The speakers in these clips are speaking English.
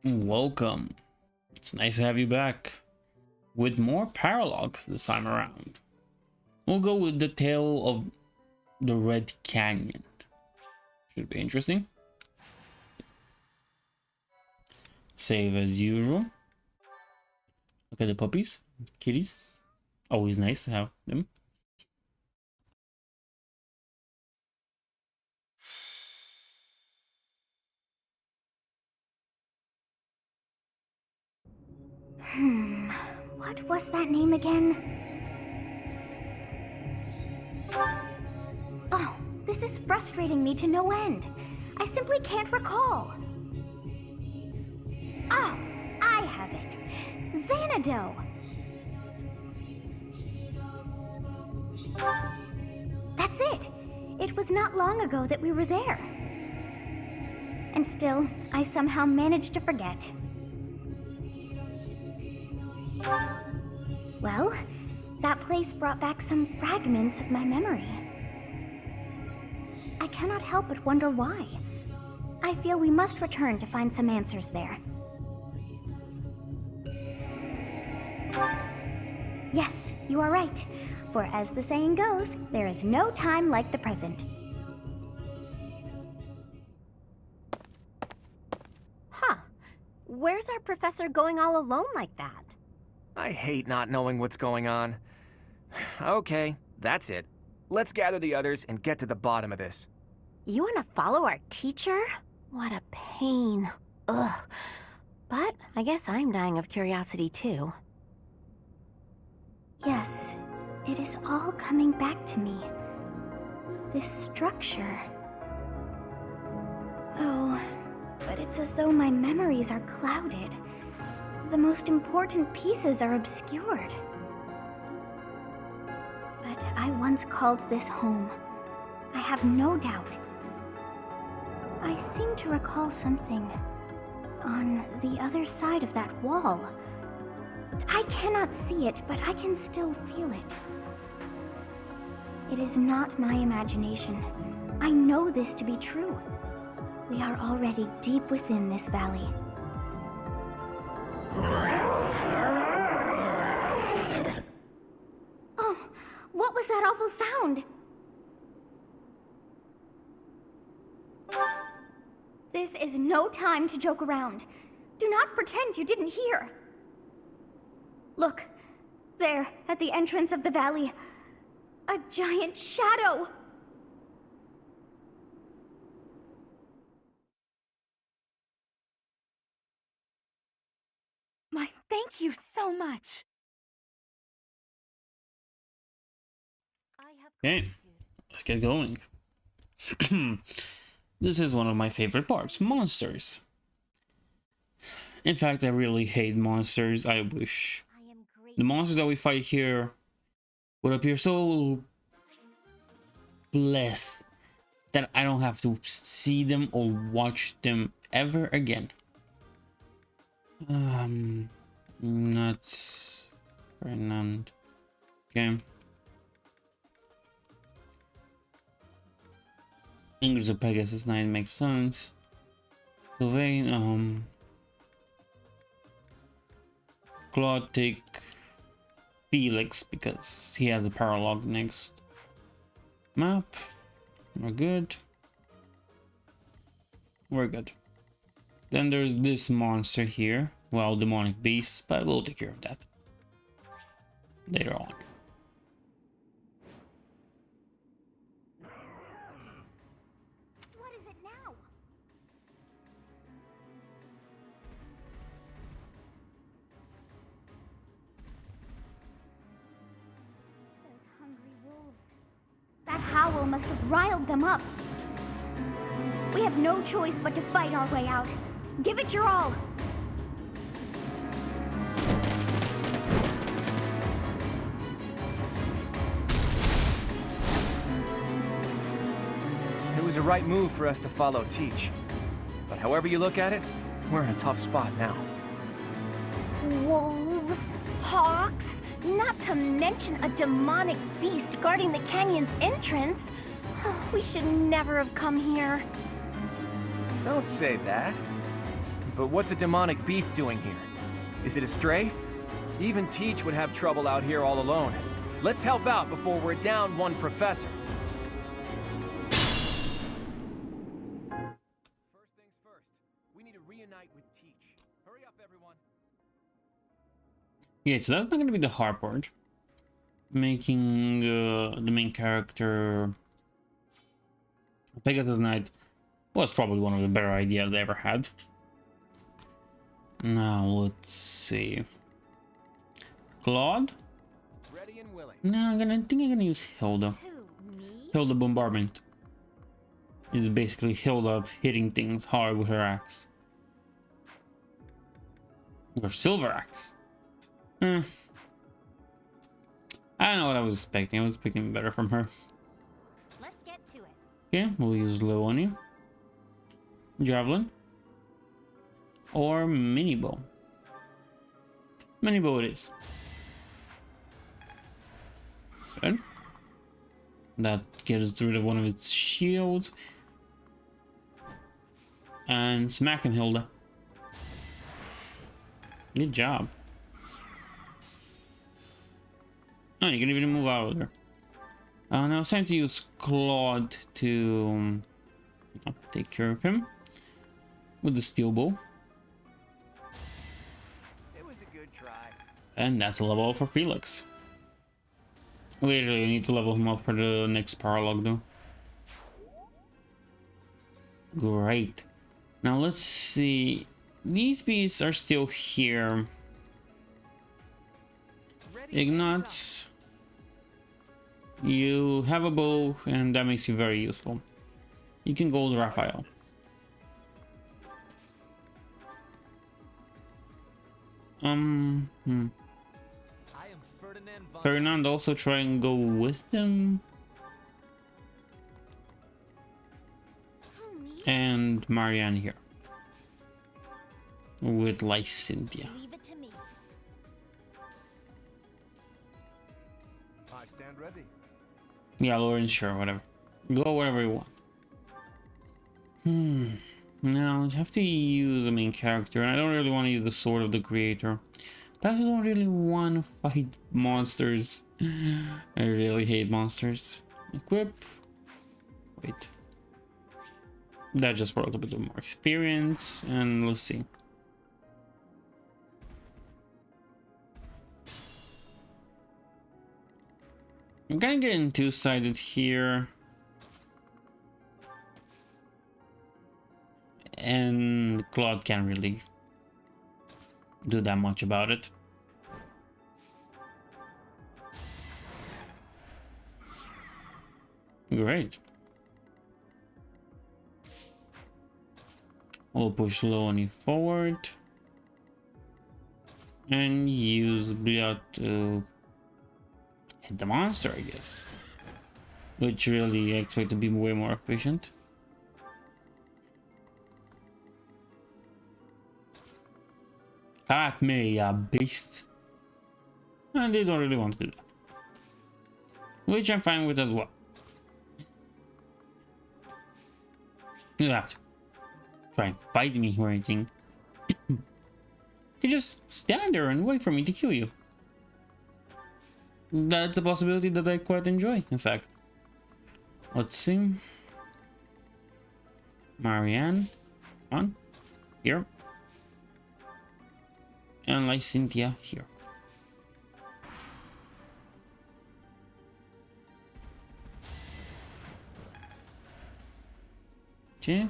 Welcome. It's nice to have you back with more Paralogues this time around. We'll go with the tale of the Red Canyon. Should be interesting. Save as usual. Look at the puppies, kitties. Always nice to have them. What was that name again? Oh, this is frustrating me to no end. I simply can't recall. Oh, I have it. Xanadu. That's it. It was not long ago that we were there. And still, I somehow managed to forget. Well, that place brought back some fragments of my memory. I cannot help but wonder why. I feel we must return to find some answers there. Yes, you are right. For as the saying goes, there is no time like the present. Huh. Where's our professor going all alone like that? I hate not knowing what's going on. Okay, that's it. Let's gather the others and get to the bottom of this. You want to follow our teacher? What a pain. Ugh. But I guess I'm dying of curiosity too. Yes, it is all coming back to me. This structure. Oh, but it's as though my memories are clouded. The most important pieces are obscured. But I once called this home. I have no doubt. I seem to recall something on the other side of that wall. I cannot see it, but I can still feel it. It is not my imagination. I know this to be true. We are already deep within this valley. Oh, what was that awful sound? This is no time to joke around. Do not pretend you didn't hear. Look, there, at the entrance of the valley, a giant shadow. Thank you so much. Okay, let's get going. This is one of my favorite parts, monsters. In fact, I really hate monsters. I wish the monsters that we fight here would appear so blessed that I don't have to see them or watch them ever again. Not Fernand. Okay. English of Pegasus 9 makes sense. Sylvain, Claude take Felix because he has a paralogue next. Map. We're good. We're good. Then there's this monster here. Well, demonic beast, but we'll take care of that later on. What is it now? Those hungry wolves. That howl must have riled them up. We have no choice but to fight our way out. Give it your all. It was a right move for us to follow Teach. But however you look at it, we're in a tough spot now. Wolves, hawks, not to mention a demonic beast guarding the canyon's entrance. Oh, we should never have come here. Don't say that. But what's a demonic beast doing here? Is it a stray? Even Teach would have trouble out here all alone. Let's help out before we're down one professor. First things first, we need to reunite with Teach. Hurry up, everyone. Yeah, so that's not going to be the hard part. Making the main character Pegasus Knight was probably one of the better ideas I ever had. Now, let's see. Claude? Ready and willing. No, I think I'm gonna use Hilda. Who, me? Hilda Bombardment. Is basically Hilda hitting things hard with her axe. Or silver axe. I don't know what I was expecting. I was expecting better from her. Let's get to it. Okay, we'll use Leonie. Javelin. Or mini bow. Mini bow it is. Good. That gets rid of one of its shields. And smack him, Hilda. Good job. Oh, you can even move out of there. Now it's time to use Claude to take care of him with the steel bow. It was a good try. And that's a level up for Felix. We really need to level him up for the next Paralogue though. Great. Now let's see. These beasts are still here. Ignatz. You have a bow and that makes you very useful. You can go to Raphael. Ferdinand also try and go with them. Who, me? And Marianne here. With Lycinthia. Leave it to me. I stand ready. Yeah, Lauren, sure, whatever. Go wherever you want. Now, I have to use the main character, and I don't really want to use the Sword of the Creator. I also don't really want to fight monsters. I really hate monsters. Equip. Wait. That just for a little bit more experience, and let's see. I'm kind of getting two-sided here. And Claude can't really do that much about it. Great. We'll push Leonie forward. And use Byleth to hit the monster, I guess. Which really I expect to be way more efficient. Come at me, you beast. And they don't really want to do that. Which I'm fine with as well. You don't have to try and fight me or anything. You just stand there and wait for me to kill you. That's a possibility that I quite enjoy, in fact. Let's see. Marianne. On. Here. And Lycinthia here. Okay.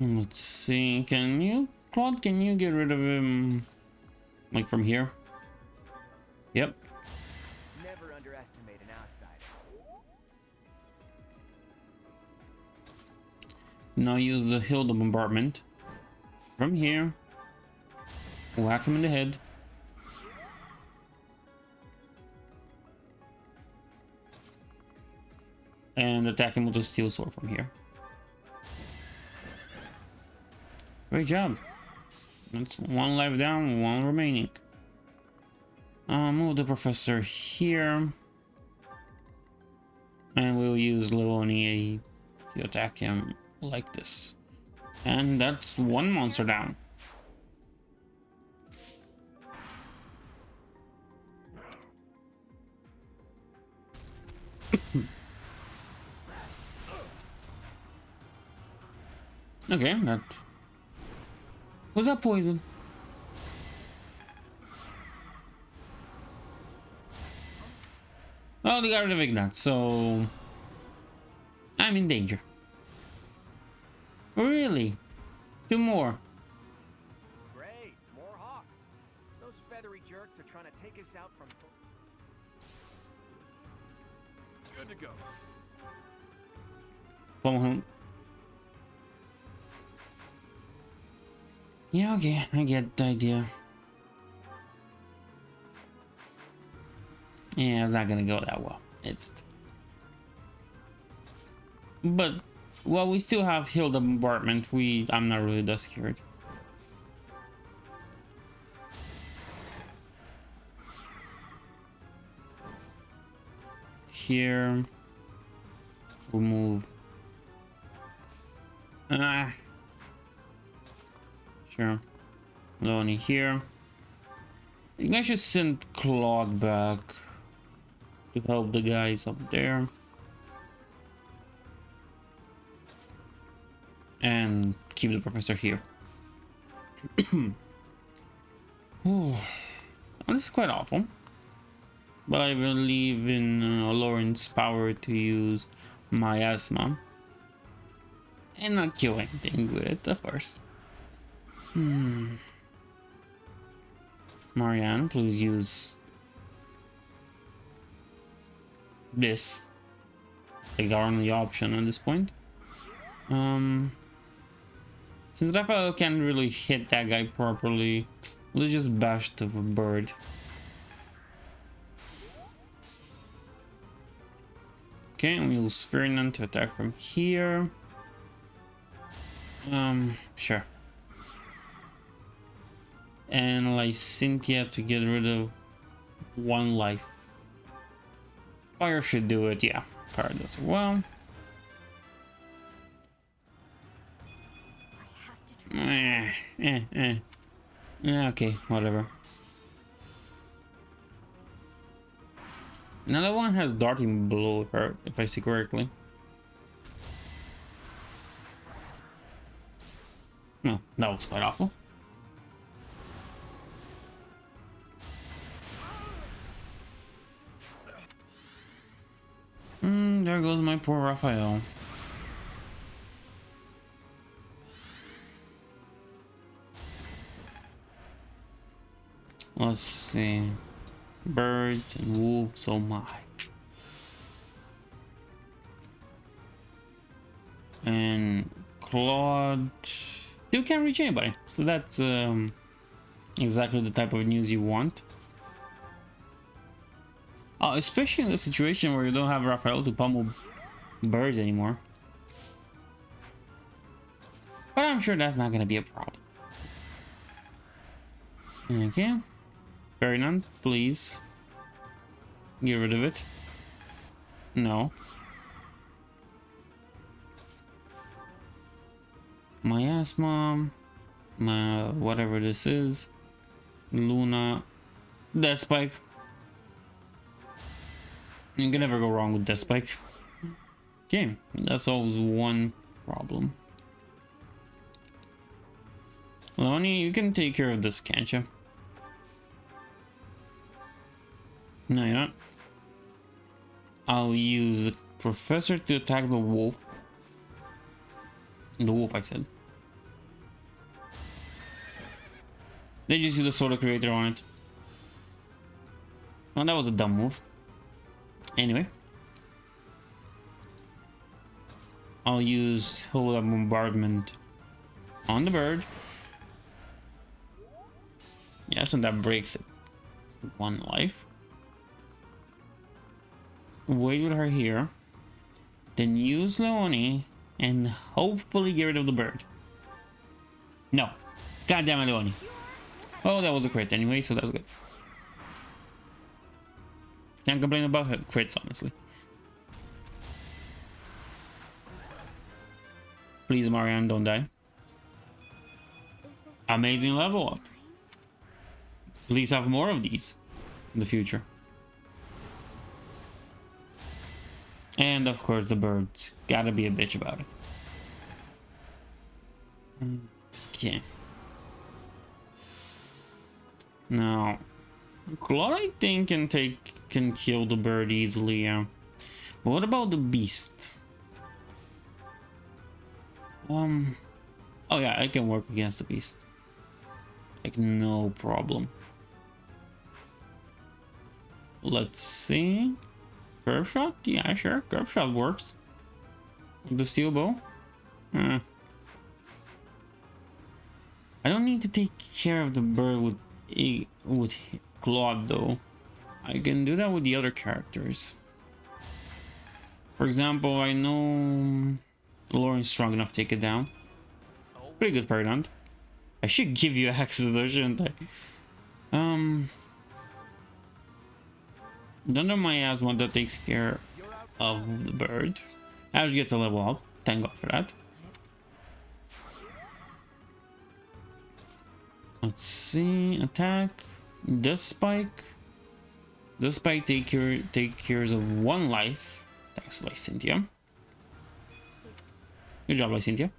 Let's see, Claude, can you get rid of him, like from here? Yep. Never underestimate an outsider. Now use the Hilda bombardment. From here. Whack him in the head. And attack him with the steel sword from here. Great job. That's one life down, one remaining. Move the professor here. And we'll use Leonie to attack him like this. And that's one monster down. Okay, that was that poison. Oh, they got rid of Ignat, so I'm in danger. Really? Two more. Great, more hawks. Those feathery jerks are trying to take us out from. Good to go. Home. Yeah, okay, I get the idea. Yeah, it's not gonna go that well. But well, we still have healed the bombardment. I'm not really that scared. Here, we'll move. Sure. Lonnie here. I think I should send Claude back to help the guys up there. And keep the professor here. Oh, this is quite awful. But I believe in Lauren's power to use miasma. And not kill anything with it, of course. Marianne, please use this. Like our only option at this point. Since Raphael can't really hit that guy properly, let's just bash the bird. Okay, and we'll use Ferdinand to attack from here. Sure. And like Cynthia to get rid of one life. Fire should do it, yeah. Fire does it well. Yeah, okay, whatever. Another one has darting below her, if I see correctly. No, that was quite awful. There goes my poor Raphael. Let's see. Birds and wolves, oh my. And Claude still can't reach anybody. So that's exactly the type of news you want. Especially in the situation where you don't have Raphael to pummel birds anymore. But I'm sure that's not gonna be a problem. Okay. Ferdinand, please. Get rid of it. No. Miasma. Whatever this is. Luna. Death Spike. You can never go wrong with Death Spike. Okay, that's always one problem. Lonnie, you can take care of this, can't you? No, you're not. I'll use the professor to attack the wolf. The wolf, I said. They just use the soda creator on it. Oh, that was a dumb move. Anyway. I'll use Hilda Bombardment on the bird. Yes, and that breaks it. One life. Wait with her here. Then use Leonie and hopefully get rid of the bird. No. God damn it, Leonie. Oh, that was a crit anyway, so that's good. Can't complain about crits, honestly. Please, Marianne, don't die. Is this Amazing level up. Please have more of these in the future. And of course the birds. Gotta be a bitch about it. Okay. Now, Claude, I think, can kill the bird easily, yeah. But what about the beast? Oh yeah, I can work against the beast. Like, no problem. Let's see. Curve shot? Yeah, sure. Curve shot works. The steel bow? I don't need to take care of the bird with Claude though. I can do that with the other characters. For example, I know Lauren's strong enough to take it down. Pretty good Ferdinand. I should give you access though, shouldn't I? Under my asthma that takes care of the bird. Ash gets a level up. Thank God for that. Let's see. Attack. Death Spike. Death Spike take care of 1 life. Thanks, Lysynthia. Good job, Lysynthia.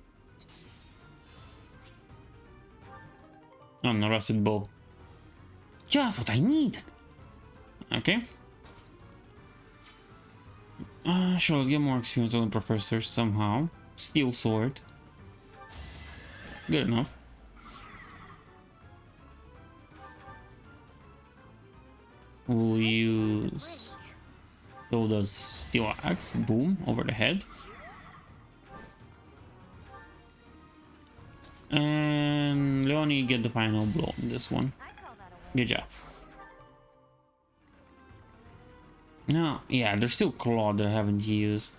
Oh, no, rusted bow. Just what I need. Okay. Sure, let's get more experience on the professor somehow. Steel sword. Good enough. We'll use Hilda's steel axe. Boom, over the head. And Leonie get the final blow on this one. Good job. No, yeah, there's still Claude that I haven't used.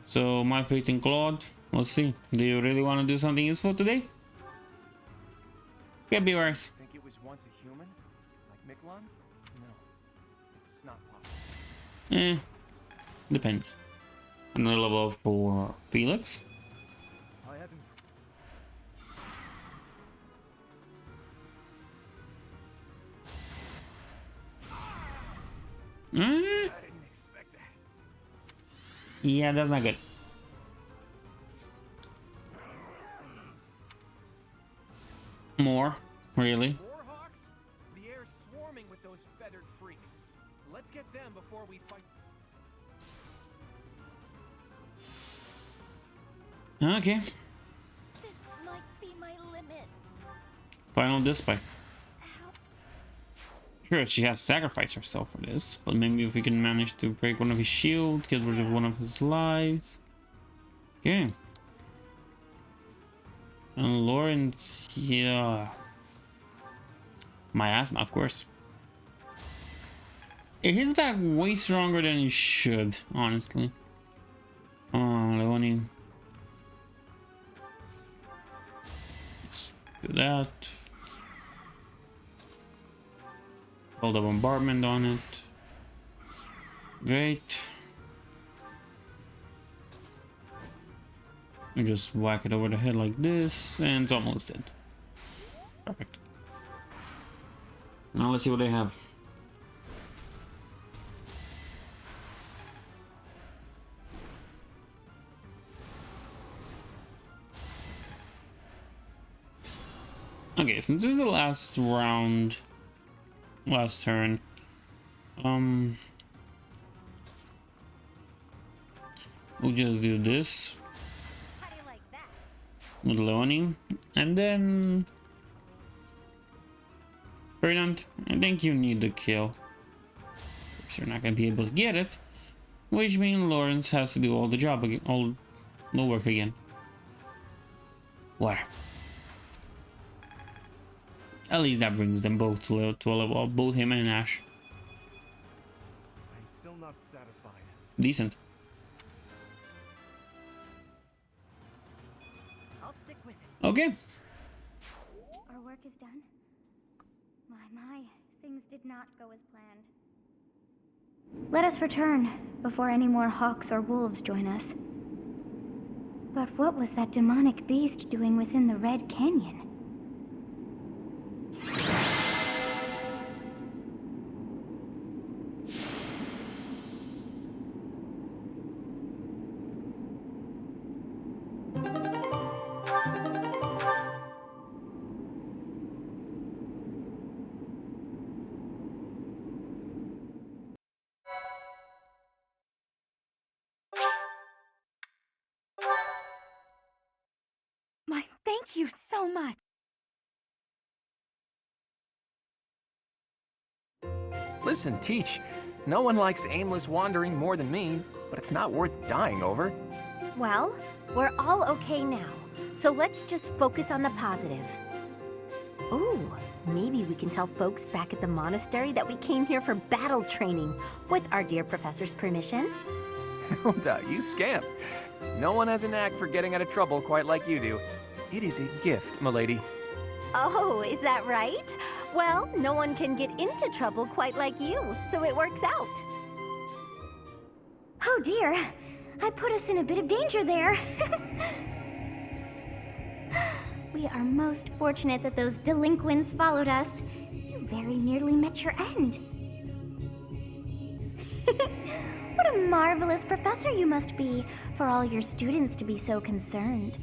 So my faith in Claude. Let's see. Do you really want to do something useful today? Could be worse. Think it was once a human? Like Miklon? No. It's not possible. Depends. Another level up for Felix. I haven't. I didn't expect that. Yeah, that's not good. More? Really? More hawks? The air's swarming with those feathered freaks. Let's get them before we fight. Okay. This might be my limit. Final display. How? Sure, she has to sacrifice herself for this, but maybe if we can manage to break one of his shields, get rid of one of his lives. Okay. And Lawrence, yeah. My asthma, of course. It hits back way stronger than it should, honestly. Leonie. Let's do that. Hold the bombardment on it. Great. We just whack it over the head like this, and it's almost dead. Perfect. Now let's see what they have. Okay, since this is the last round, last turn, we'll just do this with Leonie, and then Ferdinand, I think you need the kill. You're not gonna be able to get it, which means Lawrence has to do all the job again, all the work again. Whatever. At least that brings them both to a level up, both him and Ash. I'm still not satisfied. Decent. I'll stick with it. Okay. Our work is done. My, things did not go as planned. Let us return before any more hawks or wolves join us. But what was that demonic beast doing within the Red Canyon? My thank you so much. Listen, Teach, no one likes aimless wandering more than me, but it's not worth dying over. Well, we're all okay now, so let's just focus on the positive. Ooh, maybe we can tell folks back at the monastery that we came here for battle training, with our dear professor's permission. Hilda, you scamp. No one has a knack for getting out of trouble quite like you do. It is a gift, milady. Oh, is that right? Well, no one can get into trouble quite like you, so it works out. Oh dear, I put us in a bit of danger there. We are most fortunate that those delinquents followed us. You very nearly met your end. What a marvelous professor you must be for all your students to be so concerned.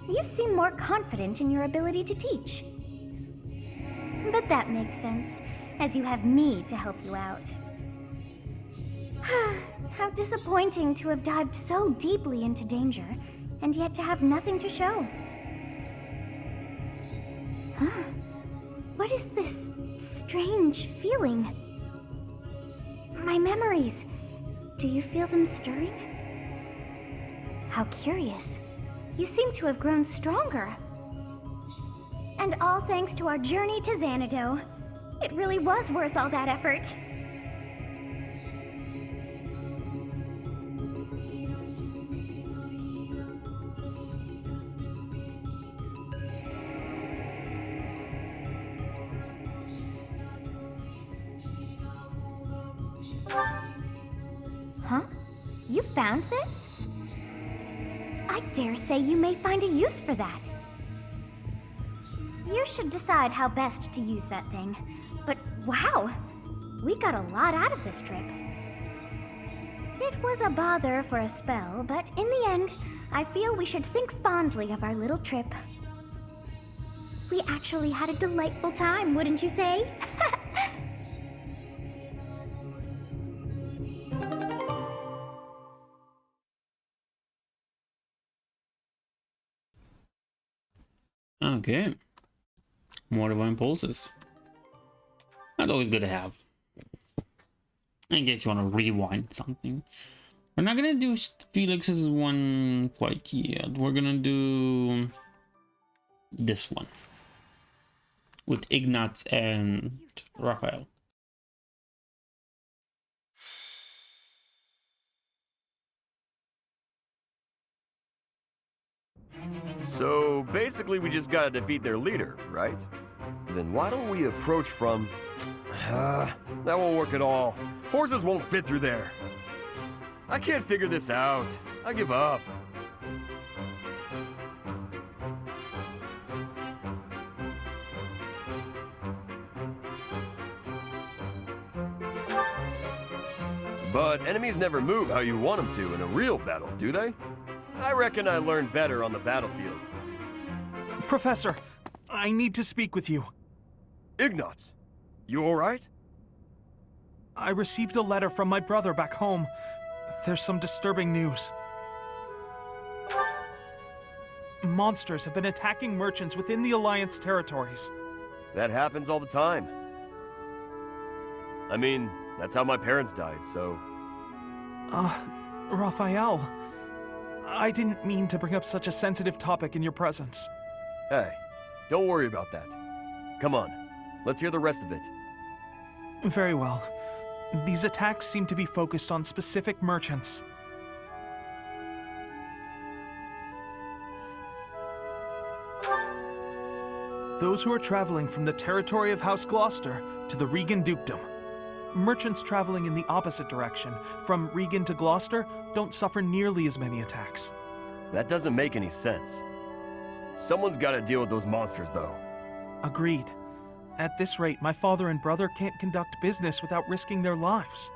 You seem more confident in your ability to teach. But that makes sense, as you have me to help you out. How disappointing to have dived so deeply into danger, and yet to have nothing to show. Huh? What is this strange feeling? My memories. Do you feel them stirring? How curious. You seem to have grown stronger. And all thanks to our journey to Xanadu. It really was worth all that effort. Huh? You found this? I dare say you may find a use for that. You should decide how best to use that thing. But wow, we got a lot out of this trip. It was a bother for a spell, but in the end, I feel we should think fondly of our little trip. We actually had a delightful time, wouldn't you say? Okay. More divine pulses. That's always good to have. In case you want to rewind something. We're not gonna do Felix's one quite yet. We're gonna do this one with Ignatz and Raphael. So basically we just gotta defeat their leader, right? Then why don't we approach from... that won't work at all. Horses won't fit through there. I can't figure this out. I give up. But enemies never move how you want them to in a real battle, do they? I reckon I learned better on the battlefield. Professor, I need to speak with you. Ignatz, you alright? I received a letter from my brother back home. There's some disturbing news. Monsters have been attacking merchants within the Alliance territories. That happens all the time. I mean, that's how my parents died, so... Raphael, I didn't mean to bring up such a sensitive topic in your presence. Hey, don't worry about that. Come on, let's hear the rest of it. Very well. These attacks seem to be focused on specific merchants. Those who are traveling from the territory of House Gloucester to the Regan Dukedom. Merchants traveling in the opposite direction, from Regan to Gloucester, don't suffer nearly as many attacks. That doesn't make any sense. Someone's got to deal with those monsters, though. Agreed. At this rate, my father and brother can't conduct business without risking their lives.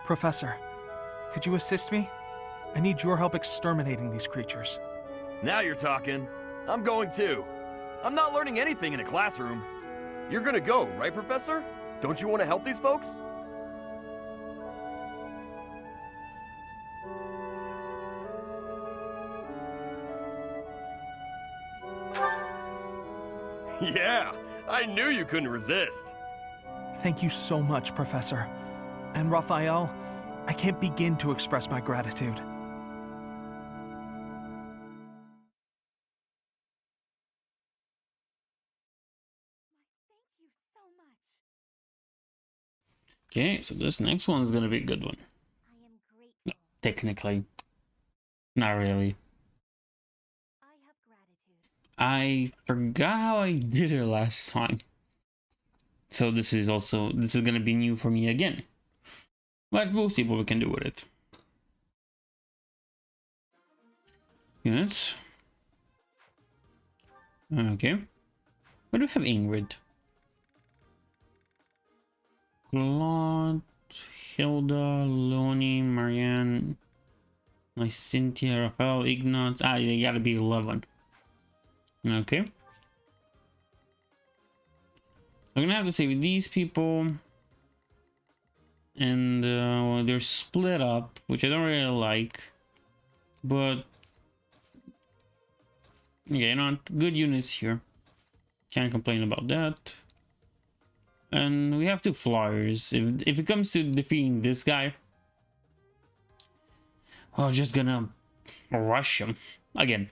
Professor, could you assist me? I need your help exterminating these creatures. Now you're talking. I'm going too. I'm not learning anything in a classroom. You're gonna go, right, Professor? Don't you want to help these folks? Yeah, I knew you couldn't resist. Thank you so much, Professor. And Raphael, I can't begin to express my gratitude. Thank you so much. Okay, so this next one is gonna be a good one. I am grateful. Technically. Not really. I have gratitude. I forgot how I did it last time. So this is gonna be new for me again. But we'll see what we can do with it. Units. Okay. Where do we have Ingrid? Claude, Hilda, Leonie, Marianne, Cynthia, Raphael, Ignaz. Ah, they gotta be 11. Okay. I'm gonna have to save these people. And well, they're split up, which I don't really like. But yeah, not good units here. Can't complain about that. And we have 2 flyers. If it comes to defeating this guy, I'm just gonna rush him again.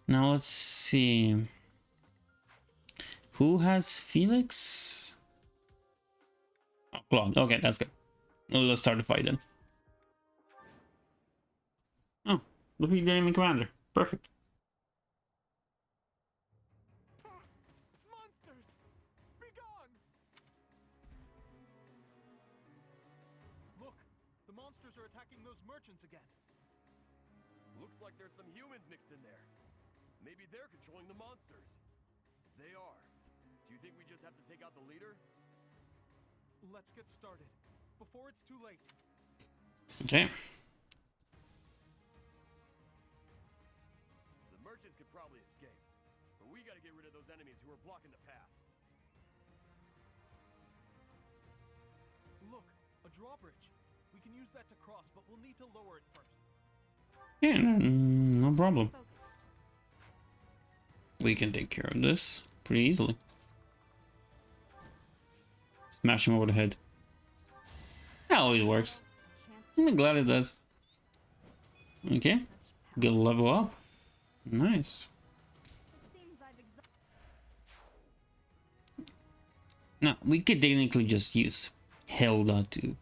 Now let's see. Who has Felix? Oh, Claude. Okay, that's good. Well, let's start the fight then. Oh, defeat the enemy commander. Perfect. Monsters! Be gone! Look, the monsters are attacking those merchants again. Looks like there's some humans mixed in there. Maybe they're controlling the monsters. If they are, do you think we just have to take out the leader? Let's get started, before it's too late. Okay. The merchants could probably escape, but we gotta get rid of those enemies who are blocking the path. Look, a drawbridge. We can use that to cross, but we'll need to lower it first. Yeah, no problem. Focused. We can take care of this pretty easily. Smash him over the head. That always works. I'm glad it does. Okay. Good level up. Nice. It seems I've Now, we could technically just use Hilda to Who, me?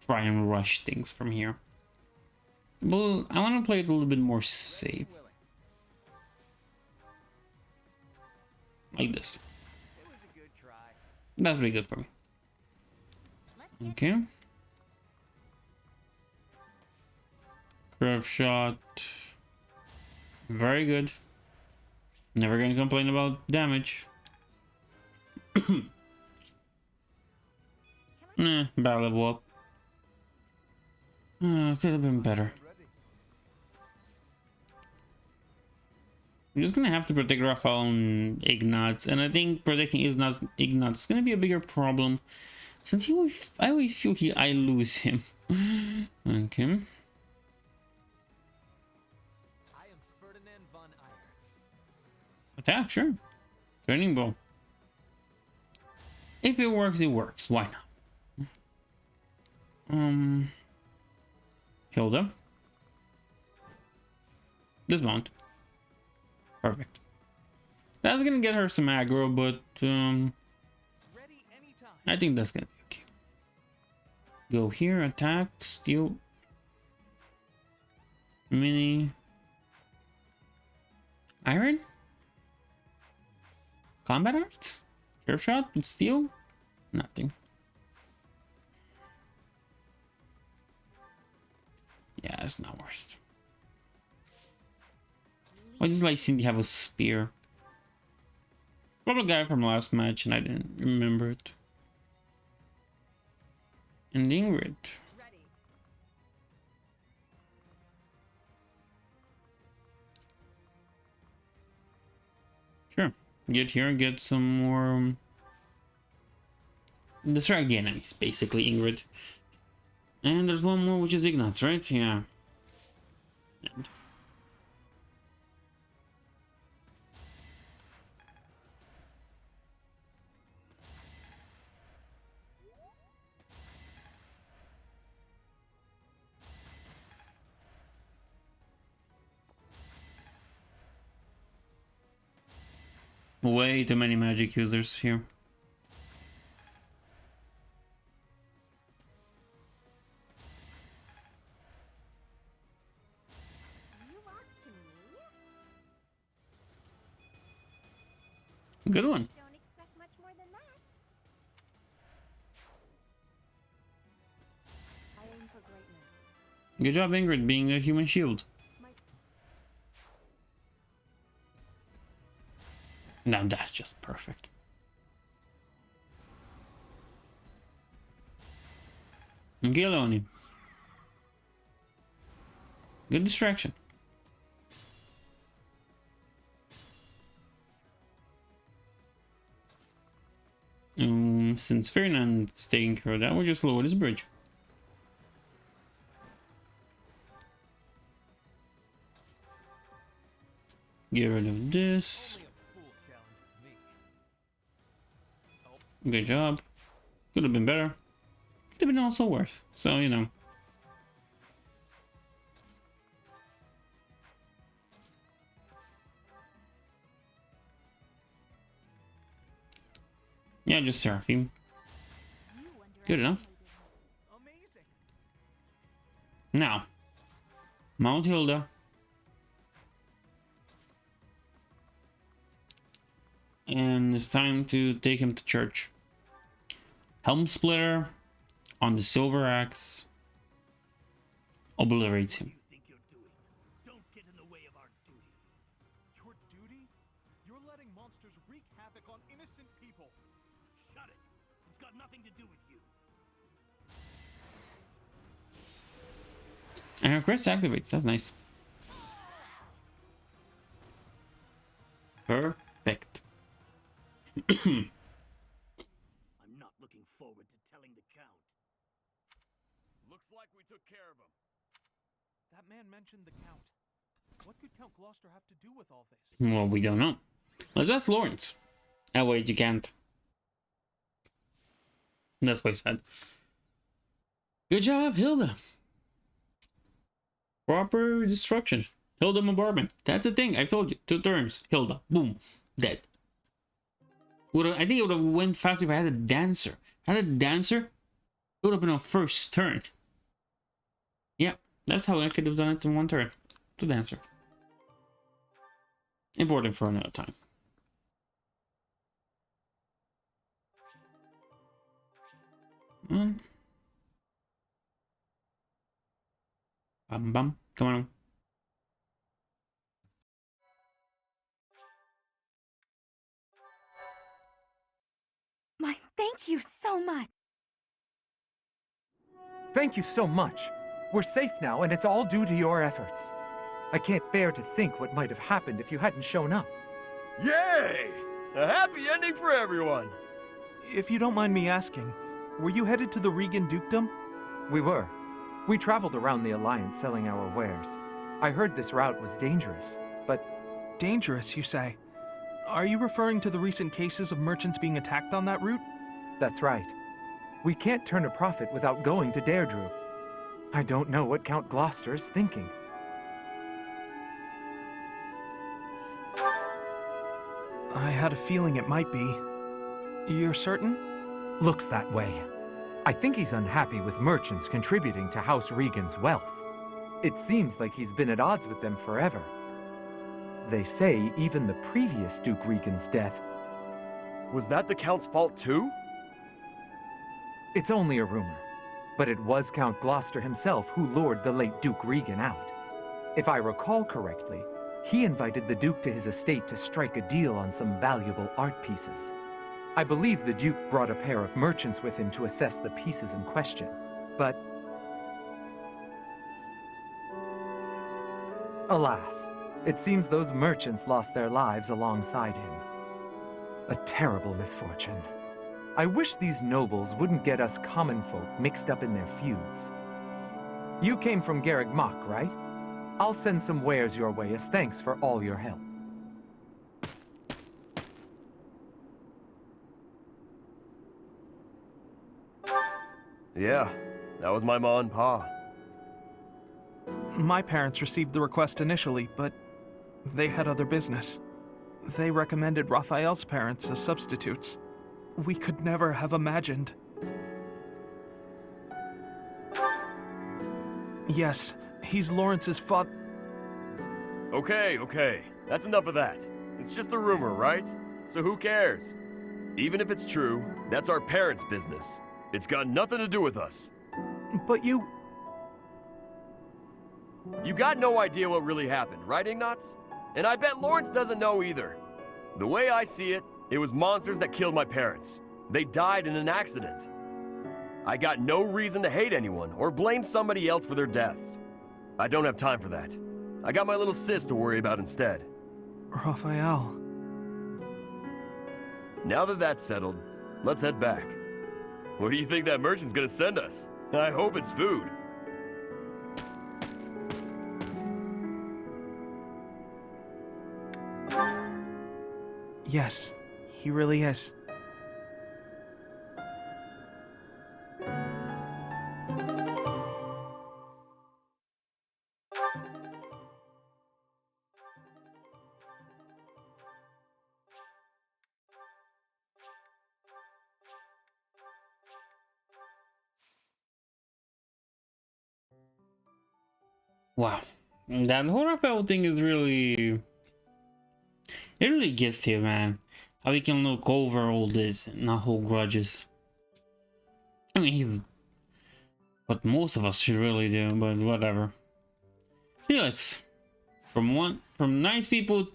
try and rush things from here. Well, I want to play it a little bit more safe. Like this. It was a good try. That's pretty good for me. Let's get Okay. Curve shot. Very good. Never gonna complain about damage. Bad level up. Could have been better. I'm just gonna have to protect Raphael and Ignaz, and I think protecting Ignaz is gonna be a bigger problem since I always feel I lose him. Okay. I am Ferdinand von Eyre. Attack, sure. Training bow. If it works, it works. Why not? Hilda. Dismount. Perfect. That's gonna get her some aggro, but Ready anytime. I think that's gonna be okay. Go here, attack, steal. Mini. Iron? Combat arts? Earshot with steel? Nothing. Yeah, it's not worst. Why does like Cindy have a spear? Probably got it from last match and I didn't remember it. And Ingrid. Sure. Get here and get some more. Distract the enemies, basically, Ingrid. And there's one more, which is Ignatz, right? Yeah. And way too many magic users here. You lost to me? Good one. Don't expect much more than that. I aim for greatness. Good job, Ingrid, being a human shield. Now that's just perfect. Okay, Leonie. Good distraction. Since Ferdinand's taking care of that, we'll just lower this bridge. Get rid of this. Good job. Could have been better. Could have been also worse. So, you know. Yeah, just Seraphim. Good enough. Now, Mount Hilda. And it's time to take him to church. Helm Splitter on the Silver Axe obliterates him. Think you're doing? Don't get in the way of our duty. Your duty? You're letting monsters wreak havoc on innocent people. Shut it. It's got nothing to do with you. And her crest activates. That's nice. Perfect. I'm not looking forward to telling the Count. Looks like we took care of him. That man mentioned the Count. What could Count Gloucester have to do with all this? Well, we don't know. Let's ask Lawrence. Oh, wait, you can't. That's what I said. Good job, Hilda. Proper destruction. Hilda bombardment. That's the thing. I told you. 2 turns. Hilda. Boom. Dead. I think it would have went faster if I had a dancer. If I had a dancer, it would have been a first turn. Yeah, that's how I could have done it in 1 turn. The dancer. Important for another time. Bum bum. Come on. My thank you so much. Thank you so much. We're safe now, and it's all due to your efforts. I can't bear to think what might have happened if you hadn't shown up. Yay! A happy ending for everyone. If you don't mind me asking, were you headed to the Regan Dukedom? We were. We traveled around the Alliance selling our wares. I heard this route was dangerous, but... Dangerous, you say? Are you referring to the recent cases of merchants being attacked on that route? That's right. We can't turn a profit without going to Deirdre. I don't know what Count Gloucester's thinking. I had a feeling it might be. You're certain? Looks that way. I think he's unhappy with merchants contributing to House Regan's wealth. It seems like he's been at odds with them forever. They say even the previous Duke Regan's death Was that the Count's fault too? It's only a rumor, but it was Count Gloucester himself who lured the late Duke Regan out. If I recall correctly, he invited the Duke to his estate to strike a deal on some valuable art pieces. I believe the Duke brought a pair of merchants with him to assess the pieces in question, but alas, it seems those merchants lost their lives alongside him. A terrible misfortune. I wish these nobles wouldn't get us common folk mixed up in their feuds. You came from Garreg Mach, right? I'll send some wares your way as thanks for all your help. Yeah, that was my ma and pa. My parents received the request initially, but they had other business. They recommended Raphael's parents as substitutes. We could never have imagined. Yes, he's Lawrence's father. Okay. That's enough of that. It's just a rumor, right? So who cares? Even if it's true, that's our parents' business. It's got nothing to do with us. But you got no idea what really happened, right, Ignatz? And I bet Lawrence doesn't know either. The way I see it, it was monsters that killed my parents. They died in an accident. I got no reason to hate anyone or blame somebody else for their deaths. I don't have time for that. I got my little sis to worry about instead. Raphael. Now that that's settled, let's head back. What do you think that merchant's gonna send us? I hope it's food. Yes, he really is. Wow, that whole Raphael thing is really, it really gets to you, man. How he can look over all this and not hold grudges. I mean, he's what most of us should really do, but whatever. Felix, from nice people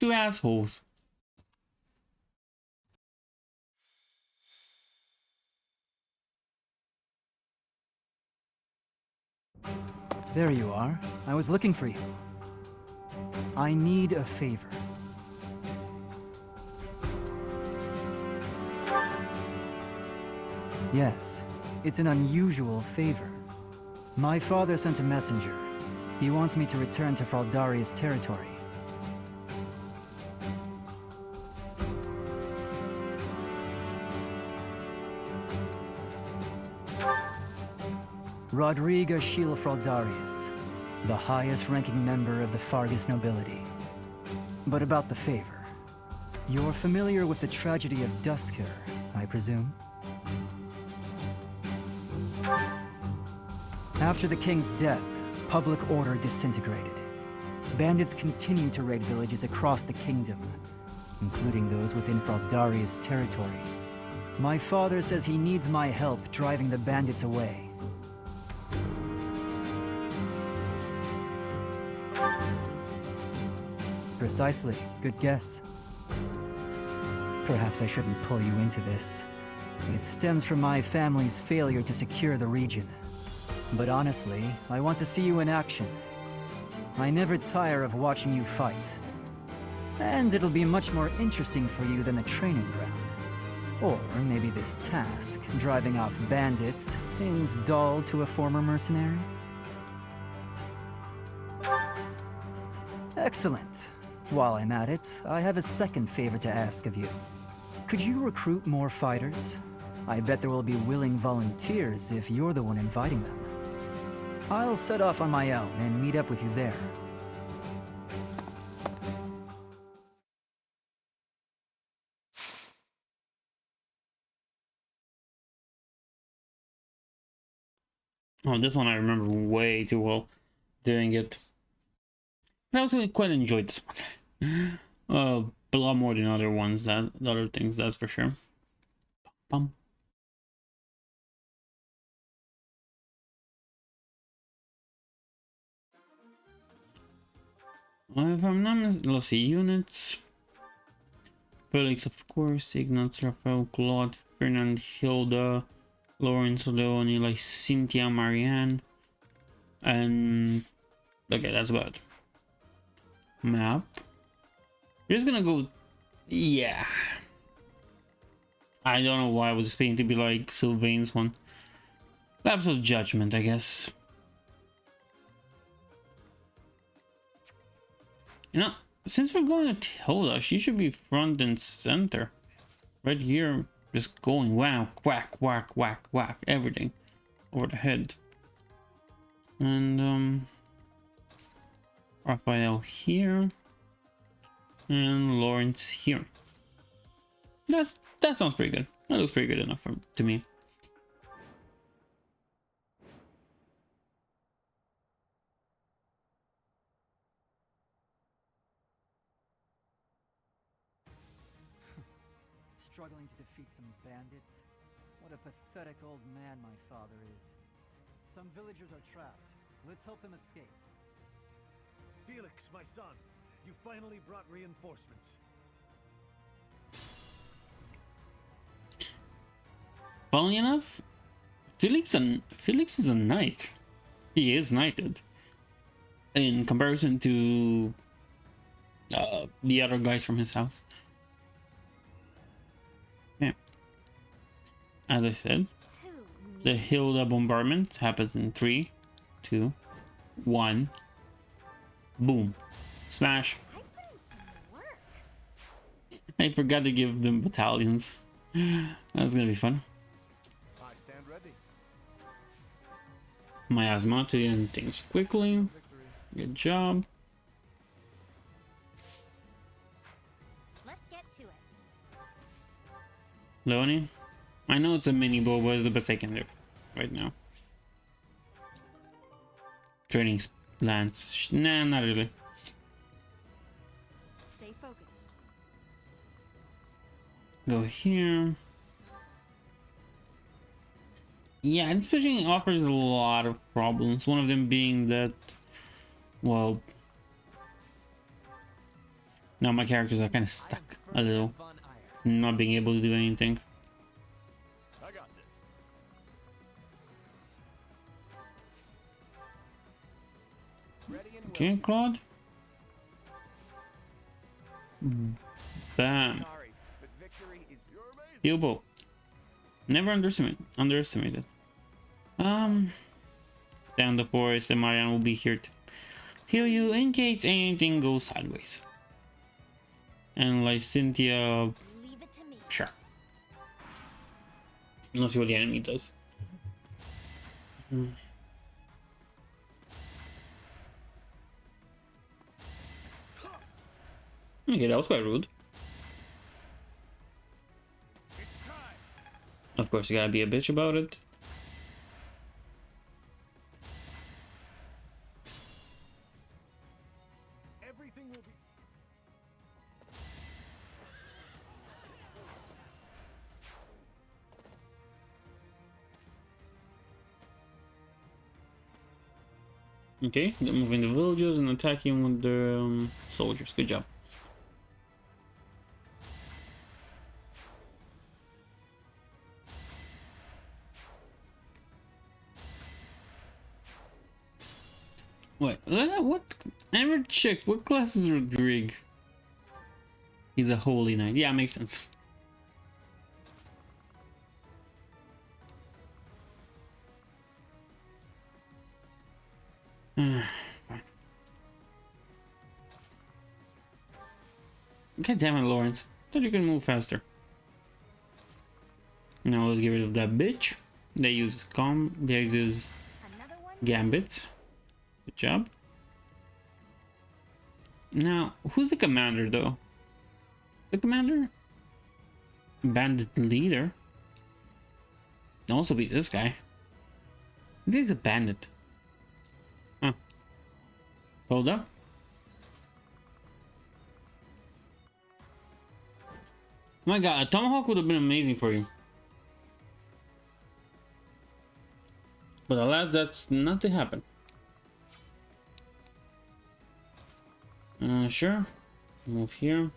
to assholes. There you are. I was looking for you. I need a favor. Yes, it's an unusual favor. My father sent a messenger. He wants me to return to Fraldaria's territory. Rodriga Shil Fraldarius, the highest-ranking member of the Fargus nobility. But about the favor. You're familiar with the tragedy of Dustkar, I presume? After the king's death, public order disintegrated. Bandits continue to raid villages across the kingdom, including those within Fraldaria's territory. My father says he needs my help driving the bandits away. Precisely. Good guess. Perhaps I shouldn't pull you into this. It stems from my family's failure to secure the region. But honestly, I want to see you in action. I never tire of watching you fight. And it'll be much more interesting for you than the training ground. Or maybe this task, driving off bandits, seems dull to a former mercenary? Excellent. While I'm at it, I have a second favor to ask of you. Could you recruit more fighters? I bet there will be willing volunteers if you're the one inviting them. I'll set off on my own and meet up with you there. Oh, this one I remember way too well doing it. I also quite enjoyed this one. a lot more than other ones, that the other things, that's for sure. Bum. If I'm not, let's see, units. Felix, of course, Ignaz, Raphael, Claude, Fernand, Hilda, Lawrence, Leonie, like Cynthia, Marianne, and okay, that's about it. Map. We're just gonna go, yeah. I don't know why I was expecting to be like Sylvain's one. Lapse of Judgment, I guess. You know, since we're going to Hilda, she should be front and center. Right here, just going whack, whack, whack, whack, whack, everything over the head. And Raphael here, and Lawrence here. That sounds pretty good. That looks pretty good enough to me. Struggling to defeat some bandits? What a pathetic old man my father is. Some villagers are trapped. Let's help them escape. Felix, my son, you finally brought reinforcements. Funnily enough, Felix is a knight. He is knighted. In comparison to the other guys from his house. Yeah. As I said, the Hilda bombardment happens in 3, 2, 1. Boom. Smash. I forgot to give them battalions. That's gonna be fun. I stand ready. Miasma to end things quickly. Good job. Let's get to it. Leonie, I know it's a mini bow, but it's the best I can do right now. Training lance. Nah, not really. Stay focused. Go here. Yeah, this fishing offers a lot of problems. One of them being that, well, now my characters are kind of stuck a little, not being able to do anything. I got this. Okay, Claude. Bam. Sorry, but victory is Bilbo. Never underestimate it. Down the forest, and Marianne will be here to heal you in case anything goes sideways. And like Cynthia, Leave it to me. sure. Let's see what the enemy does. Okay, that was quite rude. Of course, you gotta be a bitch about it. Everything will be... Okay, they're moving the villagers and attacking with the soldiers. Good job. Wait, what? I never checked. What class is Garreg? He's a holy knight. Yeah, makes sense. Fine. God damn it, Lawrence. Thought you could move faster. Now let's get rid of that bitch. They use gambits. Good job. Now, who's the commander though? The commander? Bandit leader? Can also be this guy. This is a bandit. Huh. Hold up. My god, a tomahawk would have been amazing for you. But alas, that's not to happen. Sure. Move here.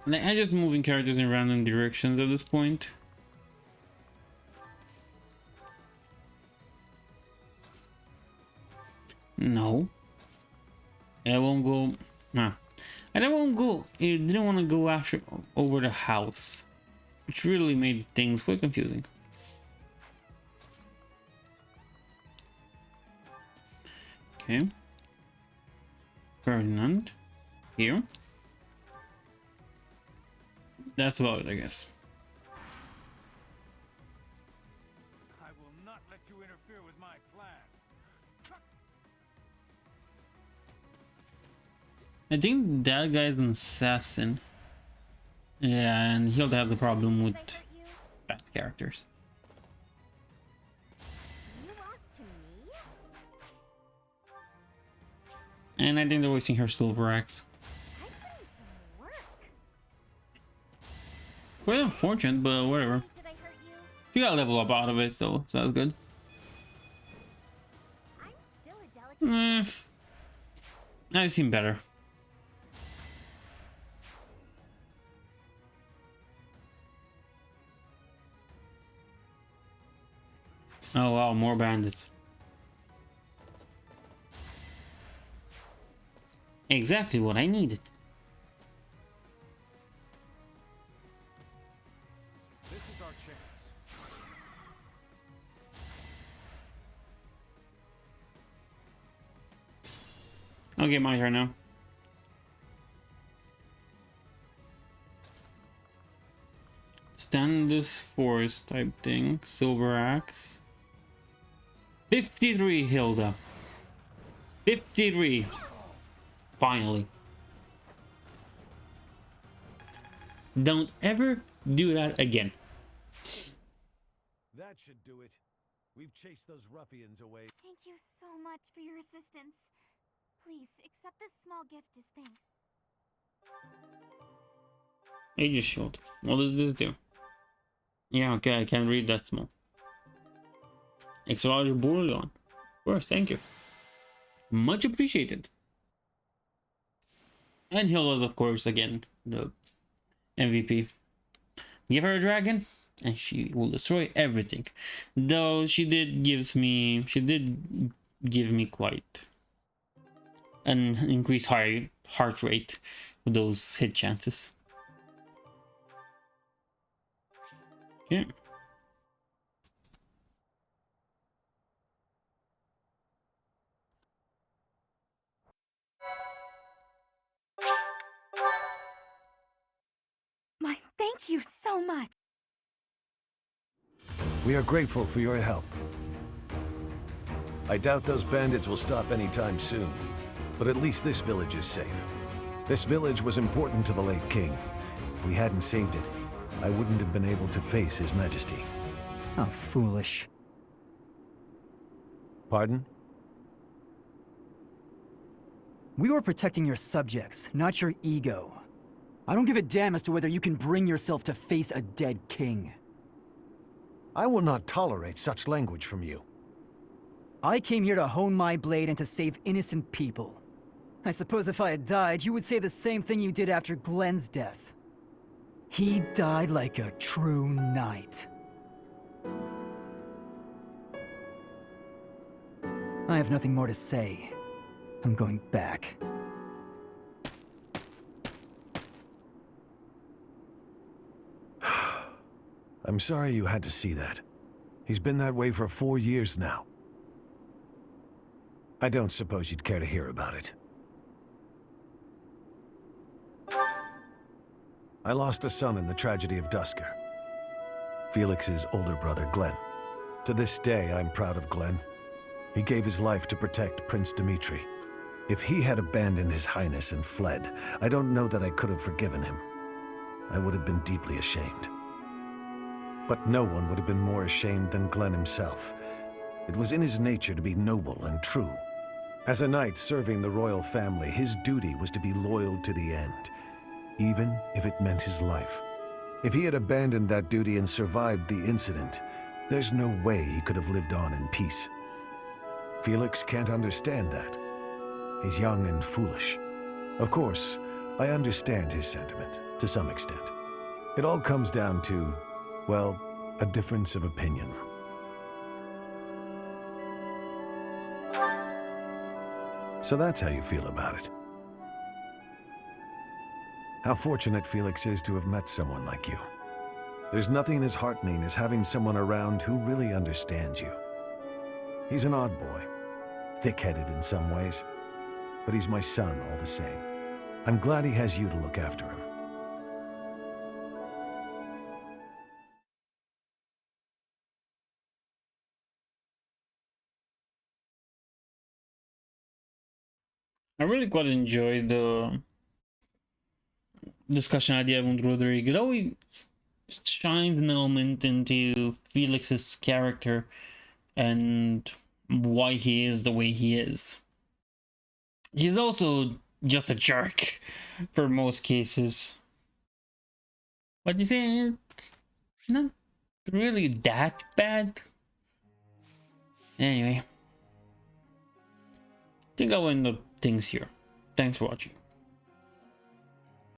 Like, I'm just moving characters in random directions at this point. No. I won't go. Nah. I didn't want to go after over the house, which really made things quite confusing. Okay. Ferdinand. Here. That's about it, I guess. I will not let you interfere with my plan. I think that guy's an assassin. Yeah, and he'll have the problem with fast characters. You lost to me? And I think they're wasting her silver axe. I put in some work. Quite unfortunate, but whatever. Did I hurt you? She got a level up out of it, so that's good. I'm still a delicate. I've seen better. Oh wow, more bandits. Exactly what I needed. This is our chance. Okay, my turn now. Standus force type thing. Silver axe. 53 Hilda. 53. Finally. Don't ever do that again. That should do it. We've chased those ruffians away. Thank you so much for your assistance. Please accept this small gift as thanks. Aegis shield. What does this do? Yeah, okay, I can read that small. Extra bouillon. Of course, thank you. Much appreciated. And Hilda's, of course, again, the MVP. Give her a dragon, and she will destroy everything. Though she did give me quite an increased high heart rate with those hit chances. Yeah. Thank you so much. We are grateful for your help. I doubt those bandits will stop anytime soon, but at least this village is safe. This village was important to the late king. If we hadn't saved it, I wouldn't have been able to face his majesty. How foolish. Pardon? We were protecting your subjects, not your ego. I don't give a damn as to whether you can bring yourself to face a dead king. I will not tolerate such language from you. I came here to hone my blade and to save innocent people. I suppose if I had died, you would say the same thing you did after Glenn's death. He died like a true knight. I have nothing more to say. I'm going back. I'm sorry you had to see that. He's been that way for 4 years now. I don't suppose you'd care to hear about it. I lost a son in the tragedy of Dusker. Felix's older brother, Glenn. To this day, I'm proud of Glenn. He gave his life to protect Prince Dimitri. If he had abandoned his highness and fled, I don't know that I could have forgiven him. I would have been deeply ashamed. But no one would have been more ashamed than Glenn himself. It was in his nature to be noble and true. As a knight serving the royal family, his duty was to be loyal to the end, even if it meant his life. If he had abandoned that duty and survived the incident, there's no way he could have lived on in peace. Felix can't understand that. He's young and foolish. Of course, I understand his sentiment, to some extent. It all comes down to, well, a difference of opinion. So that's how you feel about it. How fortunate Felix is to have met someone like you. There's nothing as heartening as having someone around who really understands you. He's an odd boy, thick-headed in some ways, but he's my son all the same. I'm glad he has you to look after him. I really quite enjoyed the discussion idea with Rodrigo. It always shines an element into Felix's character and why he is the way he is. He's also just a jerk for most cases. But you see, it's not really that bad. Anyway, I think I'll end up things here. Thanks for watching.